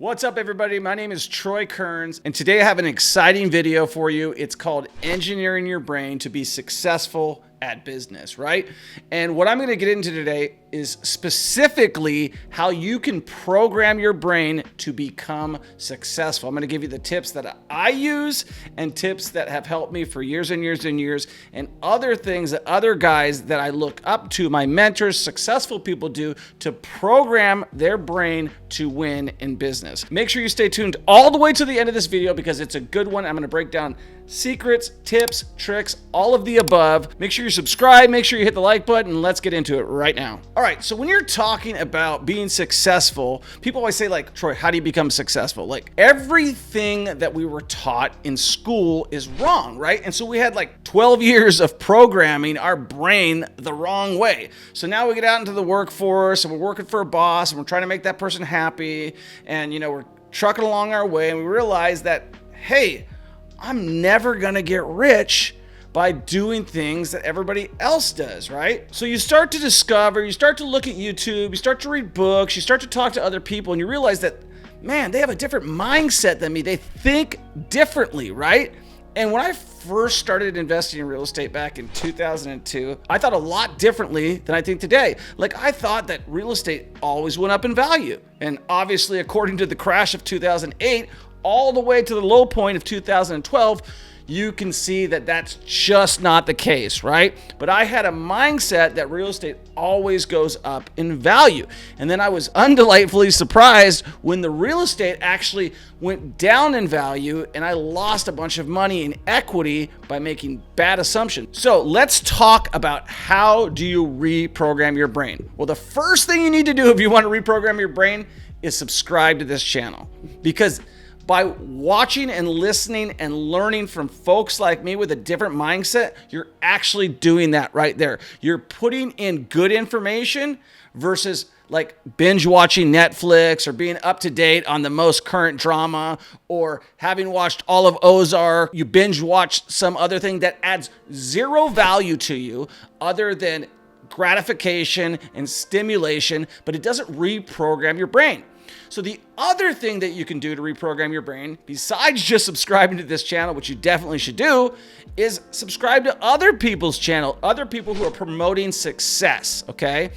What's up, everybody? My name is Troy Kearns, and today I have an exciting video for you. It's called Engineering Your Brain to Be Successful at Business, right? And what I'm going to get into today is specifically how you can program your brain to become successful. I'm going to give you the tips that I use and tips that have helped me for years and years and years, and other things that other guys that I look up to, my mentors, successful people, do to program their brain to win in business. Make sure you stay tuned all the way to the end of this video because it's a good one. I'm going to break down secrets, tips, tricks, all of the above. Make sure you subscribe, make sure you hit the like button, and let's get into it right now. All right, so when you're talking about being successful, people always say, like, Troy, how do you become successful? Like, everything that we were taught in school is wrong, right? And so we had like 12 years of programming our brain the wrong way. So now we get out into the workforce and we're working for a boss and we're trying to make that person happy, and we're trucking along our way, and we realize that, hey, I'm never gonna get rich by doing things that everybody else does, right? So you start to discover, you start to look at YouTube, you start to read books, you start to talk to other people, and you realize that, man, they have a different mindset than me. They think differently, right? And when I first started investing in real estate back in 2002, I thought a lot differently than I think today. Like, I thought that real estate always went up in value. And obviously, according to the crash of 2008, all the way to the low point of 2012, you can see that that's just not the case, right? But I had a mindset that real estate always goes up in value. And then I was undelightfully surprised when the real estate actually went down in value and I lost a bunch of money in equity by making bad assumptions. So let's talk about how do you reprogram your brain. Well, the first thing you need to do if you want to reprogram your brain is subscribe to this channel, because by watching and listening and learning from folks like me with a different mindset, you're actually doing that right there. You're putting in good information versus like binge watching Netflix or being up to date on the most current drama, or having watched all of Ozark, you binge watch some other thing that adds zero value to you other than gratification and stimulation, but it doesn't reprogram your brain. So the other thing that you can do to reprogram your brain, besides just subscribing to this channel, which you definitely should do, is subscribe to other people's channel, other people who are promoting success, okay?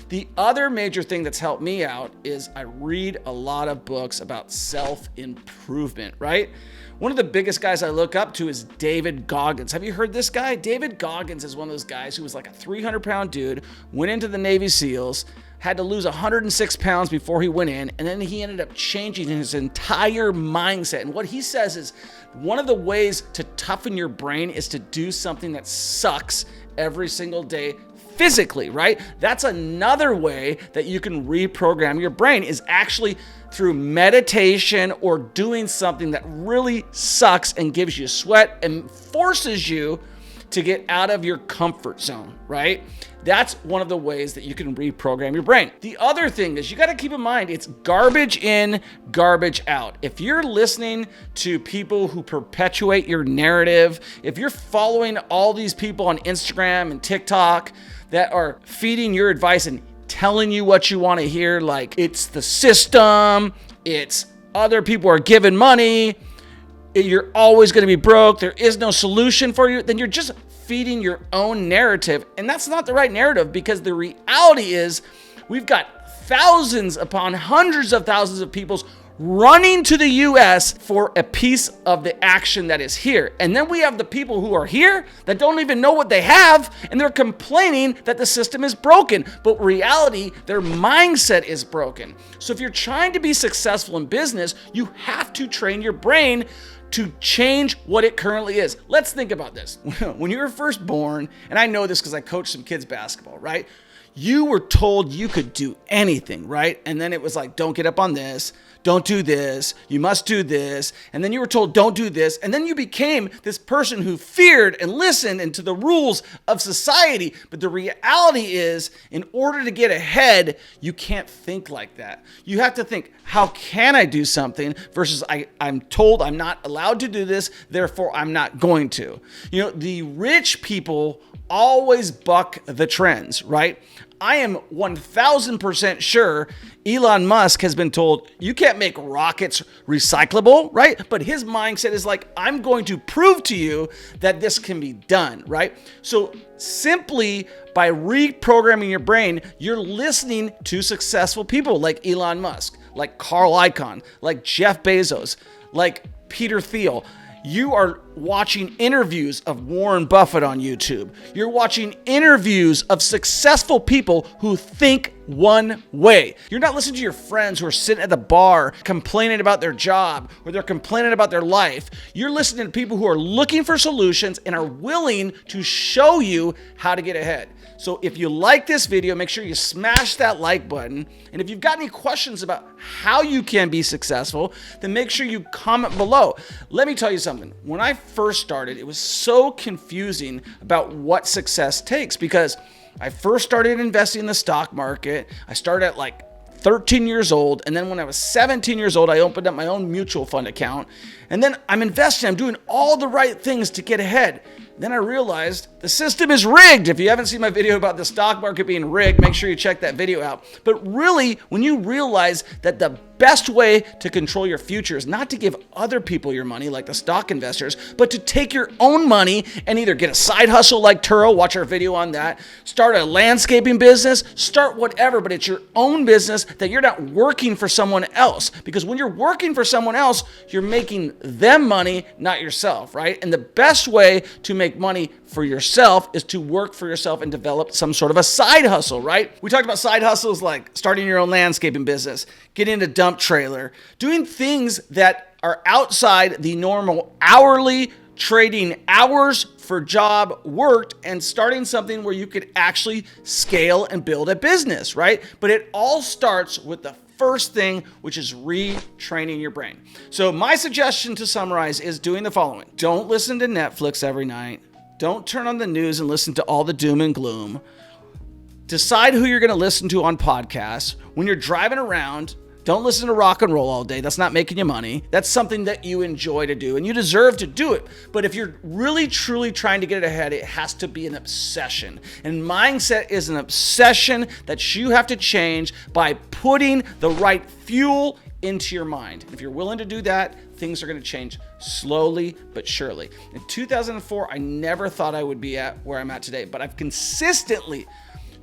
The other major thing that's helped me out is I read a lot of books about self-improvement, right? One of the biggest guys I look up to is David Goggins. Have you heard this guy? David Goggins is one of those guys who was like a 300-pound dude, went into the Navy SEALs, had to lose 106 pounds before he went in, and then he ended up changing his entire mindset. And what he says is one of the ways to toughen your brain is to do something that sucks every single day physically, right? That's another way that you can reprogram your brain, is actually through meditation or doing something that really sucks and gives you sweat and forces you to get out of your comfort zone, right? That's one of the ways that you can reprogram your brain. The other thing is you got to keep in mind, it's garbage in, garbage out. If you're listening to people who perpetuate your narrative, if you're following all these people on Instagram and TikTok that are feeding your advice and telling you what you want to hear, like it's the system, it's other people are giving money, you're always going to be broke, there is no solution for you, then you're just feeding your own narrative. And that's not the right narrative, because the reality is we've got thousands upon hundreds of thousands of people running to the US for a piece of the action that is here. And then we have the people who are here that don't even know what they have, and they're complaining that the system is broken. But reality, their mindset is broken. So if you're trying to be successful in business, you have to train your brain to change what it currently is. Let's think about this. When you were first born, and I know this because I coached some kids basketball, right? You were told you could do anything, right? And then it was like, don't get up on this, don't do this, you must do this. And then you were told, don't do this. And then you became this person who feared and listened into the rules of society. But the reality is, in order to get ahead, you can't think like that. You have to think, how can I do something versus I'm told I'm not allowed to do this, therefore I'm not going to. The rich people always buck the trends, right? I am 1000% sure Elon Musk has been told you can't make rockets recyclable, right? But his mindset is like, I'm going to prove to you that this can be done, right? So simply by reprogramming your brain, you're listening to successful people like Elon Musk, like Carl Icahn, like Jeff Bezos, like Peter Thiel. You are watching interviews of Warren Buffett on YouTube. You're watching interviews of successful people who think one way. You're not listening to your friends who are sitting at the bar complaining about their job or they're complaining about their life. You're listening to people who are looking for solutions and are willing to show you how to get ahead. So if you like this video, make sure you smash that like button. And if you've got any questions about how you can be successful, then make sure you comment below. Let me tell you something. When I first started, it was so confusing about what success takes because I first started investing in the stock market. I started at like 13 years old. And then when I was 17 years old, I opened up my own mutual fund account. And then I'm investing, I'm doing all the right things to get ahead. Then I realized the system is rigged. If you haven't seen my video about the stock market being rigged, make sure you check that video out. But really, when you realize that the best way to control your future is not to give other people your money like the stock investors, but to take your own money and either get a side hustle like Turo, watch our video on that, start a landscaping business, start whatever, but it's your own business that you're not working for someone else. Because when you're working for someone else, you're making them money, not yourself, right? And the best way to make money for yourself is to work for yourself and develop some sort of a side hustle, right? We talked about side hustles like starting your own landscaping business, getting a dump trailer, doing things that are outside the normal hourly trading hours for job worked and starting something where you could actually scale and build a business, right? But it all starts with the first thing, which is retraining your brain. So my suggestion to summarize is doing the following. Don't listen to Netflix every night. Don't turn on the news and listen to all the doom and gloom. Decide who you're going to listen to on podcasts. When you're driving around, don't listen to rock and roll all day. That's not making you money. That's something that you enjoy to do, and you deserve to do it. But if you're really, truly trying to get ahead, it has to be an obsession. And mindset is an obsession that you have to change by putting the right fuel into your mind. If you're willing to do that, things are going to change slowly but surely. In 2004, I never thought I would be at where I'm at today, but I've consistently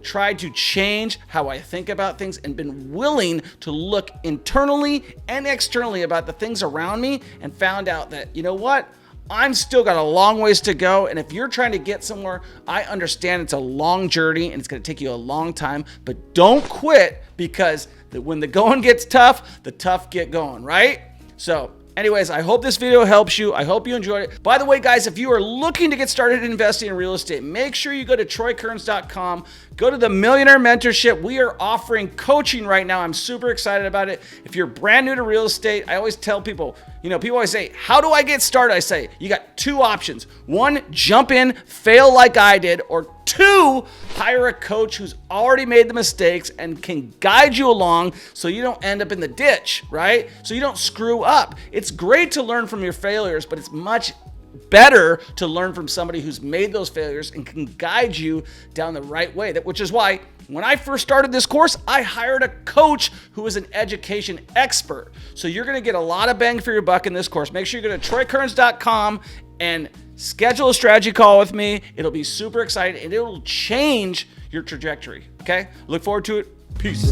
tried to change how I think about things and been willing to look internally and externally about the things around me and found out that, you know what? I'm still got a long ways to go. And if you're trying to get somewhere, I understand it's a long journey and it's going to take you a long time, but don't quit because when the going gets tough, the tough get going, right? So anyways, I hope this video helps you. I hope you enjoyed it. By the way, guys, if you are looking to get started investing in real estate, make sure you go to troykearns.com. Go to the Millionaire Mentorship. We are offering coaching right now. I'm super excited about it. If you're brand new to real estate, I always tell people, people always say, how do I get started? I say, you got two options. One, jump in, fail like I did, or two, hire a coach who's already made the mistakes and can guide you along so you don't end up in the ditch, right? So you don't screw up. It's great to learn from your failures, but it's much better to learn from somebody who's made those failures and can guide you down the right way. Which is why when I first started this course, I hired a coach who is an education expert. So you're going to get a lot of bang for your buck in this course. Make sure you go to troykearns.com and schedule a strategy call with me. It'll be super exciting and it will change your trajectory. Okay? Look forward to it. Peace.